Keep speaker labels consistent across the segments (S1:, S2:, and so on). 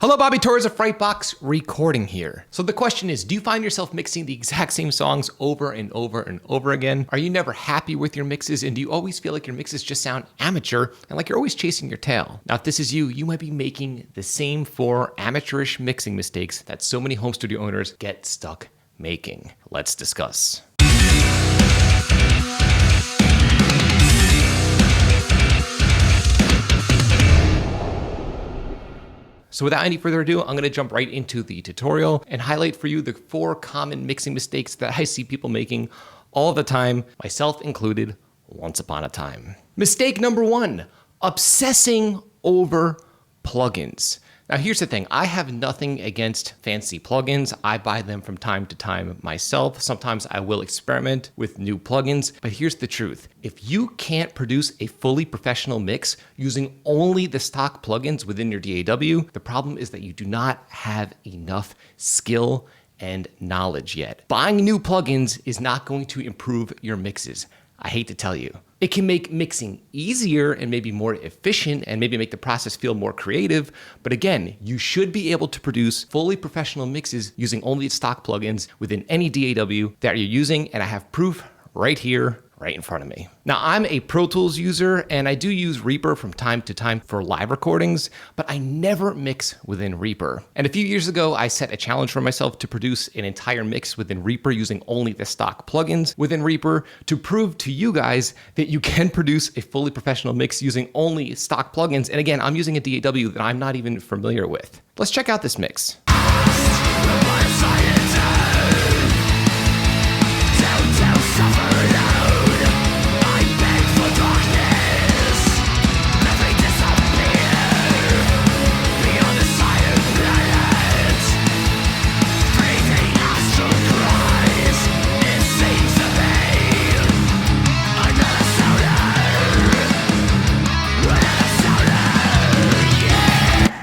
S1: Hello, Bobby Torres of Frightbox, recording here. So the question is, do you find yourself mixing the exact same songs over and over and over again? Are you never happy with your mixes, and do you always feel like your mixes just sound amateur and like you're always chasing your tail? Now, if this is you, you might be making the same 4 amateurish mixing mistakes that so many home studio owners get stuck making. Let's discuss. So without any further ado, I'm gonna jump right into the tutorial and highlight for you the 4 common mixing mistakes that I see people making all the time, myself included, once upon a time. Mistake number 1, obsessing over plugins. Now here's the thing, I have nothing against fancy plugins. I buy them from time to time myself. Sometimes I will experiment with new plugins, but here's the truth. If you can't produce a fully professional mix using only the stock plugins within your DAW, the problem is that you do not have enough skill and knowledge yet. Buying new plugins is not going to improve your mixes. I hate to tell you. It can make mixing easier and maybe more efficient and maybe make the process feel more creative. But again, you should be able to produce fully professional mixes using only stock plugins within any DAW that you're using. And I have proof right here, right in front of me. Now, I'm a Pro Tools user and I do use Reaper from time to time for live recordings, but I never mix within Reaper. And a few years ago, I set a challenge for myself to produce an entire mix within Reaper using only the stock plugins within Reaper to prove to you guys that you can produce a fully professional mix using only stock plugins. And again, I'm using a DAW that I'm not even familiar with. Let's check out this mix.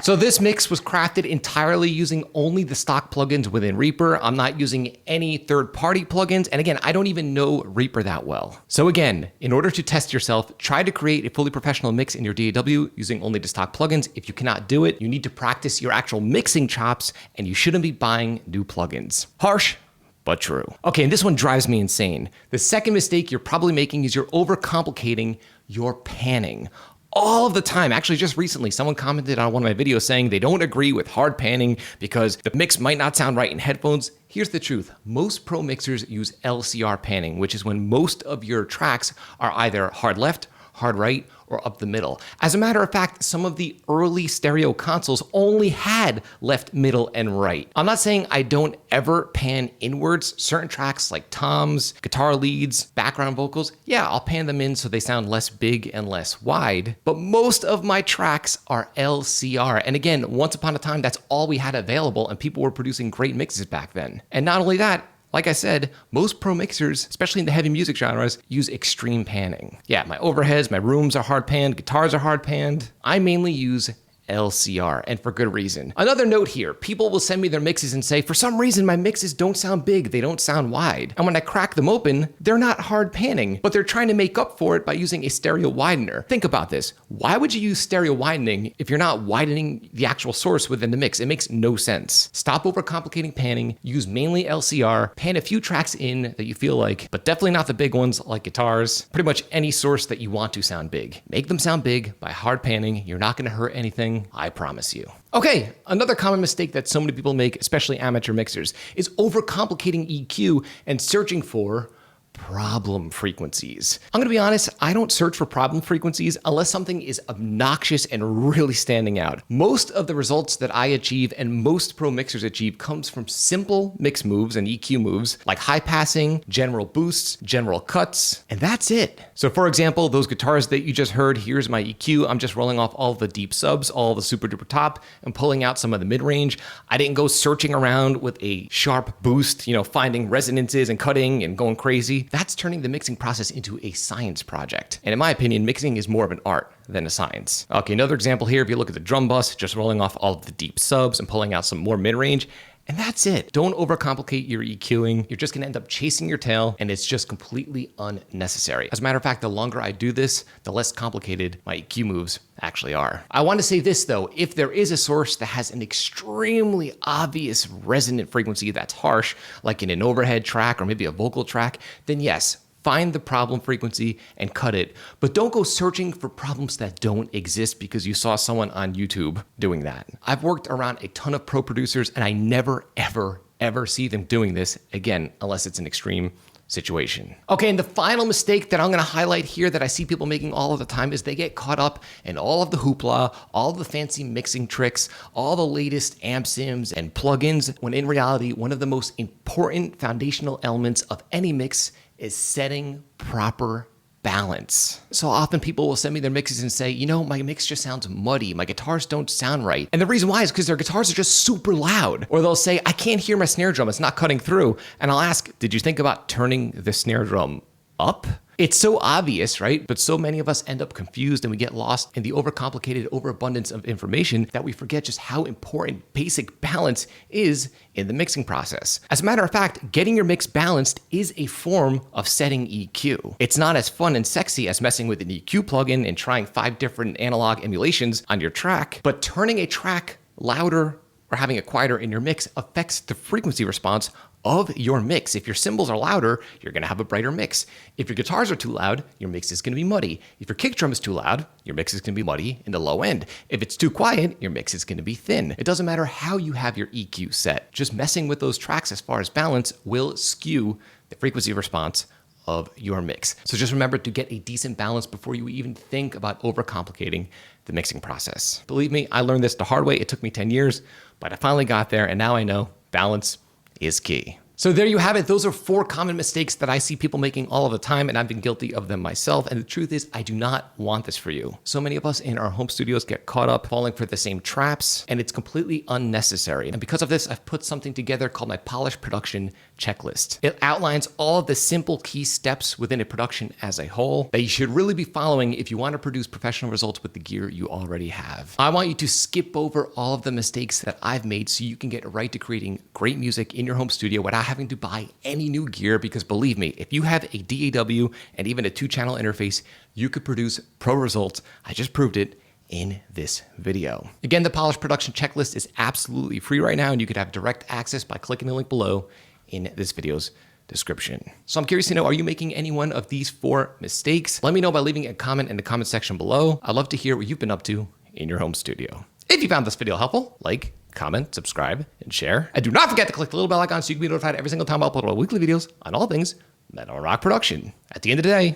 S1: So this mix was crafted entirely using only the stock plugins within Reaper. I'm not using any third-party plugins. And again, I don't even know Reaper that well. So again, in order to test yourself, try to create a fully professional mix in your DAW using only the stock plugins. If you cannot do it, you need to practice your actual mixing chops and you shouldn't be buying new plugins. Harsh, but true. Okay, and this one drives me insane. The second mistake you're probably making is you're overcomplicating your panning. All of the time. Actually, just recently, someone commented on one of my videos saying they don't agree with hard panning because the mix might not sound right in headphones. Here's the truth. Most pro mixers use LCR panning, which is when most of your tracks are either hard left, hard right, or up the middle. As a matter of fact, some of the early stereo consoles only had left, middle, and right. I'm not saying I don't ever pan inwards. Certain tracks like toms, guitar leads, background vocals, yeah, I'll pan them in so they sound less big and less wide. But most of my tracks are LCR. And again, once upon a time, that's all we had available and people were producing great mixes back then. And not only that, like I said, most pro mixers, especially in the heavy music genres, use extreme panning. Yeah, my overheads, my rooms are hard panned, guitars are hard panned. I mainly use LCR, and for good reason. Another note here, people will send me their mixes and say, for some reason, my mixes don't sound big, they don't sound wide. And when I crack them open, they're not hard panning, but they're trying to make up for it by using a stereo widener. Think about this. Why would you use stereo widening if you're not widening the actual source within the mix? It makes no sense. Stop overcomplicating panning, use mainly LCR, pan a few tracks in that you feel like, but definitely not the big ones like guitars. Pretty much any source that you want to sound big. Make them sound big by hard panning. You're not gonna hurt anything. I promise you. Okay, another common mistake that so many people make, especially amateur mixers, is overcomplicating EQ and searching for problem frequencies. I'm gonna be honest, I don't search for problem frequencies unless something is obnoxious and really standing out. Most of the results that I achieve and most pro mixers achieve comes from simple mix moves and EQ moves like high passing, general boosts, general cuts, and that's it. So for example, those guitars that you just heard, here's my EQ. I'm just rolling off all the deep subs, all the super duper top, and pulling out some of the mid-range. I didn't go searching around with a sharp boost, finding resonances and cutting and going crazy. That's turning the mixing process into a science project. And in my opinion, mixing is more of an art than a science. Okay, another example here, if you look at the drum bus, just rolling off all of the deep subs and pulling out some more mid-range, And that's it. Don't overcomplicate your EQing. You're just gonna end up chasing your tail, and it's just completely unnecessary. As a matter of fact, the longer I do this, the less complicated my EQ moves actually are. I want to say this though, if there is a source that has an extremely obvious resonant frequency that's harsh, like in an overhead track or maybe a vocal track, then yes, find the problem frequency and cut it. But don't go searching for problems that don't exist because you saw someone on YouTube doing that. I've worked around a ton of pro producers and I never, ever see them doing this, again, unless it's an extreme situation. Okay, and the final mistake that I'm gonna highlight here that I see people making all of the time is they get caught up in all of the hoopla, all of the fancy mixing tricks, all the latest amp sims and plugins, when in reality, one of the most important foundational elements of any mix is setting proper balance. So often people will send me their mixes and say, you know, my mix just sounds muddy. My guitars don't sound right. And the reason why is because their guitars are just super loud. Or they'll say, I can't hear my snare drum. It's not cutting through. And I'll ask, did you think about turning the snare drum up? It's so obvious, right? But so many of us end up confused and we get lost in the overcomplicated overabundance of information that we forget just how important basic balance is in the mixing process. As a matter of fact, getting your mix balanced is a form of setting EQ. It's not as fun and sexy as messing with an EQ plugin and trying 5 different analog emulations on your track, but turning a track louder or having it quieter in your mix affects the frequency response of your mix. If your cymbals are louder, you're gonna have a brighter mix. If your guitars are too loud, your mix is gonna be muddy. If your kick drum is too loud, your mix is gonna be muddy in the low end. If it's too quiet, your mix is gonna be thin. It doesn't matter how you have your EQ set. Just messing with those tracks as far as balance will skew the frequency response of your mix. So just remember to get a decent balance before you even think about overcomplicating the mixing process. Believe me, I learned this the hard way. It took me 10 years, but I finally got there, and now I know balance is key. So there you have it. Those are 4 common mistakes that I see people making all of the time, and I've been guilty of them myself. And the truth is, I do not want this for you. So many of us in our home studios get caught up falling for the same traps, and it's completely unnecessary. And because of this, I've put something together called my polished production checklist. It outlines all of the simple key steps within a production as a whole that you should really be following if you want to produce professional results with the gear you already have. I want you to skip over all of the mistakes that I've made so you can get right to creating great music in your home studio without having to buy any new gear, because believe me, if you have a DAW and even a 2-channel interface, you could produce pro results. I just proved it in this video. Again, the polished production checklist is absolutely free right now, and you could have direct access by clicking the link below in this video's description. So I'm curious to know, are you making any one of these 4 mistakes? Let me know by leaving a comment in the comment section below. I'd love to hear what you've been up to in your home studio. If you found this video helpful, like, comment, subscribe, and share. And do not forget to click the little bell icon so you can be notified every single time I upload our weekly videos on all things metal rock production. At the end of the day,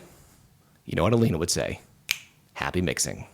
S1: you know what Alina would say, happy mixing.